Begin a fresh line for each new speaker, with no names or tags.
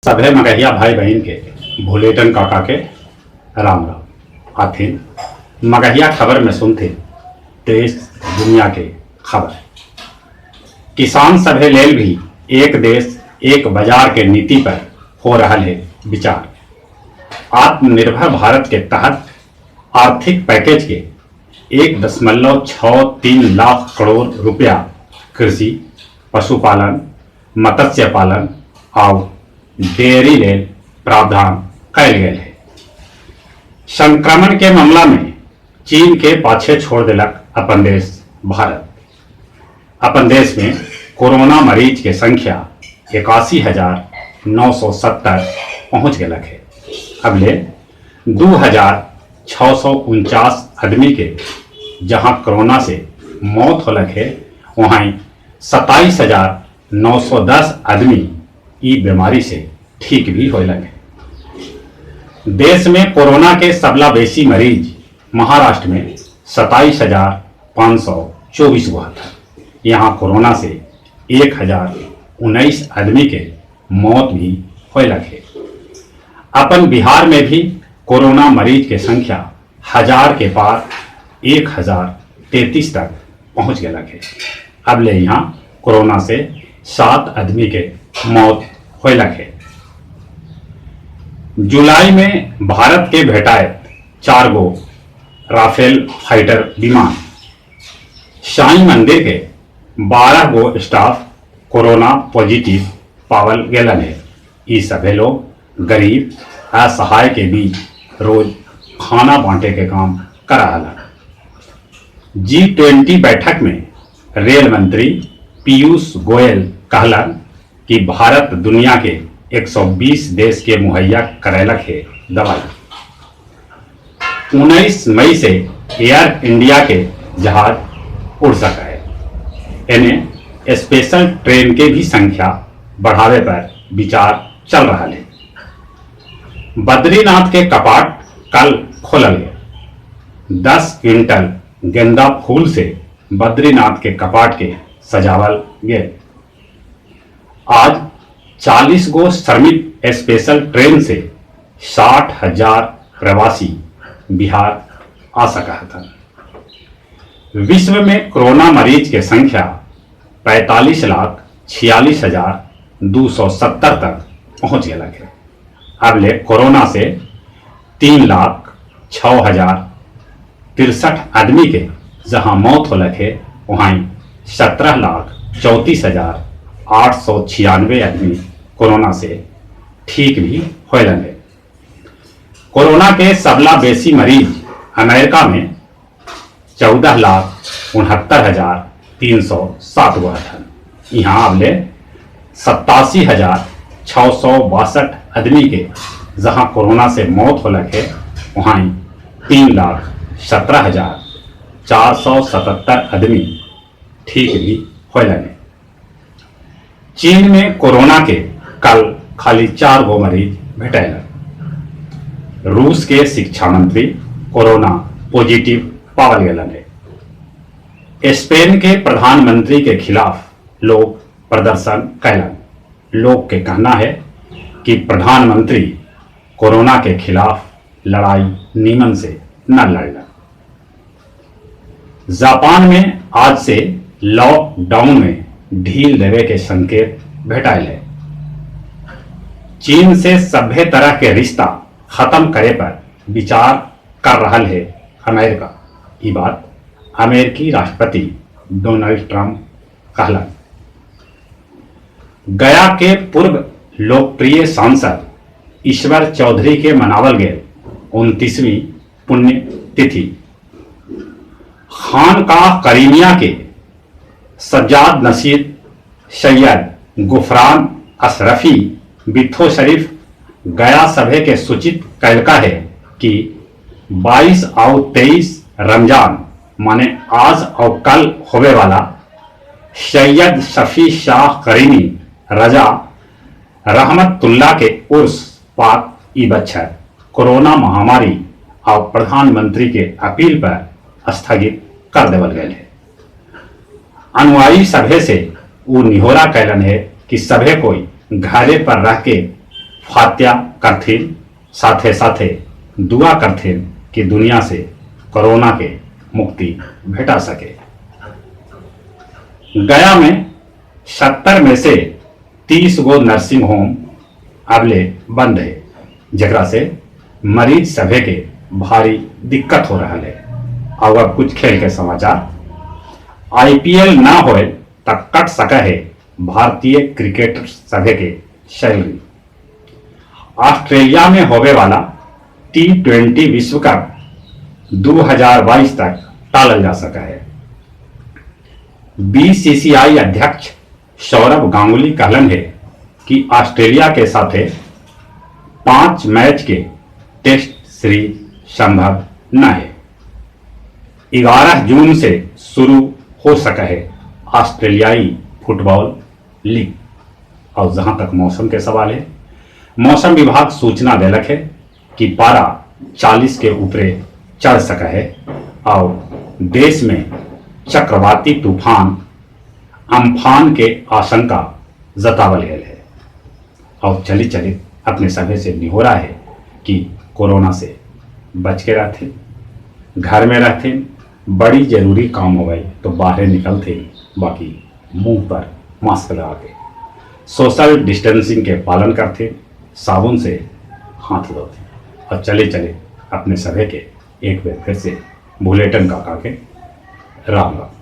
सभे मगहिया भाई बहन के भोलेटन काका के राम राम आथिन मगहिया खबर में सुनते देश दुनिया के खबर। किसान सभे लेल भी एक देश एक बाजार के नीति पर हो रहा है विचार। आत्मनिर्भर भारत के तहत आर्थिक पैकेज के 1.63 लाख करोड़ रुपया कृषि, पशुपालन, मत्स्य पालन और डेयरी लेल प्रावधान कयल गेल है। संक्रमण के मामला में चीन के पाछे छोड़ दिलक अपन देश भारत। अपन देश में कोरोना मरीज के संख्या 81,970 पहुंच गलक है। अबले 2,649 आदमी के जहां कोरोना से मौत होलक है, वहीं 27,910 आदमी ई बीमारी से ठीक भी होलक है। देश में कोरोना के सबला बेसी मरीज महाराष्ट्र में 27,524 हुआ था। यहाँ कोरोना से 1,019 आदमी के मौत भी होलक है। अपन बिहार में भी कोरोना मरीज के संख्या 1000 के पार 1033 तक पहुंच गलक है। अब ले यहाँ कोरोना से 7 आदमी के मौत होलक है। जुलाई में भारत के भेटाए 4 गो राफेल फाइटर विमान, साईं मंदिर के 12 गो स्टाफ कोरोना पॉजिटिव पावल गेलन है। ये सभी लोग गरीब असहाय के बीच रोज खाना बांटे के काम कर रहा। G20 बैठक में रेल मंत्री पीयूष गोयल कहलन कि भारत दुनिया के 120 देश के मुहैया करैलक है दवाई। 19 मई से एयर इंडिया के जहाज उड़ सका है। इन्हें स्पेशल ट्रेन के भी संख्या बढ़ावे पर विचार चल रहा है। बद्रीनाथ के कपाट कल खोलल गया। 10 क्विंटल गेंदा फूल से बद्रीनाथ के कपाट के सजावल गए। आज 40 गो श्रमिक स्पेशल ट्रेन से 60,000 प्रवासी बिहार आ सका था। विश्व में कोरोना मरीज के संख्या 45,46,270 तक पहुंच गया है। अब ले कोरोना से 3,06,063 आदमी के जहां मौत होलक है, वहीं 17,34,896 आदमी कोरोना से ठीक भी होलन है। कोरोना के सबला बेसी मरीज अमेरिका में 14,69,307 हुआ था। यहाँ अबले 87,662 आदमी के जहां कोरोना से मौत होलक है, वहीं 3,17,477 आदमी ठीक भी होलन है। चीन में कोरोना के कल खाली 4 गो मरीज भेटल। रूस के शिक्षा मंत्री कोरोना पॉजिटिव पावल गेलन है। स्पेन के प्रधानमंत्री के खिलाफ लोग प्रदर्शन कैलन। लोग के कहना है कि प्रधानमंत्री कोरोना के खिलाफ लड़ाई नीमन से न लड़ना। जापान में आज से लॉकडाउन में ढील देवे के संकेत भेटायल है। चीन से सभ्य तरह के रिश्ता खत्म करे पर विचार कर रहा है अमेरिका। ये बात अमेरिकी राष्ट्रपति डोनाल्ड ट्रंप कहलन। गया के पूर्व लोकप्रिय सांसद ईश्वर चौधरी के मनावल गए 29वीं पुण्य तिथि। खानकाह करीमिया के सज्जाद नसीर सैयद गुफरान अशरफी बिथो शरीफ गया सभे के सूचित कैलका है कि 22 और 23 रमजान माने आज और कल होवे वाला सैयद शफी शाह करीमी रजा रहमतुल्लाह के उर्स पाक ई बच्चर कोरोना महामारी और प्रधानमंत्री के अपील पर स्थगित कर देवल गए है। अनुयायी सभे से वो निहोरा कैलन है कि सभे कोई घरे पर रह के फात्या करथिन, साथे साथे दुआ करथिन कि दुनिया से कोरोना के मुक्ति भेटा सके। गया में 70 में से 30 गो नर्सिंग होम अबले बंद है, जरा से मरीज सभे के भारी दिक्कत हो रहा है। और अब कुछ खेल के समाचार। आईपीएल ना होए तक कट सका है भारतीय क्रिकेटर सभे के सैलरी। ऑस्ट्रेलिया में होने वाला T20 विश्व कप 2022 तक टाला जा सका है। बीसीसीआई अध्यक्ष सौरभ गांगुली कहलन है कि ऑस्ट्रेलिया के साथ 5 मैच के टेस्ट सीरीज संभव न है। 11 जून से शुरू हो सका है ऑस्ट्रेलियाई फुटबॉल लीग। और जहां तक मौसम के सवाल है, मौसम विभाग सूचना देलक है कि पारा 40 के ऊपरे चढ़ सका है और देश में चक्रवाती तूफान अम्फान के आशंका जतावल गया है। और चलित चलित अपने सभे से निहोरा है कि कोरोना से बच के रहते, घर में रहते, बड़ी जरूरी काम हो गई तो बाहर निकलते, बाकी मुंह पर मास्क लगा के सोशल डिस्टेंसिंग के पालन करते, साबुन से हाथ धोते। और चले चले अपने सभे के एक बार फिर से बुलेटिन का के राम राम।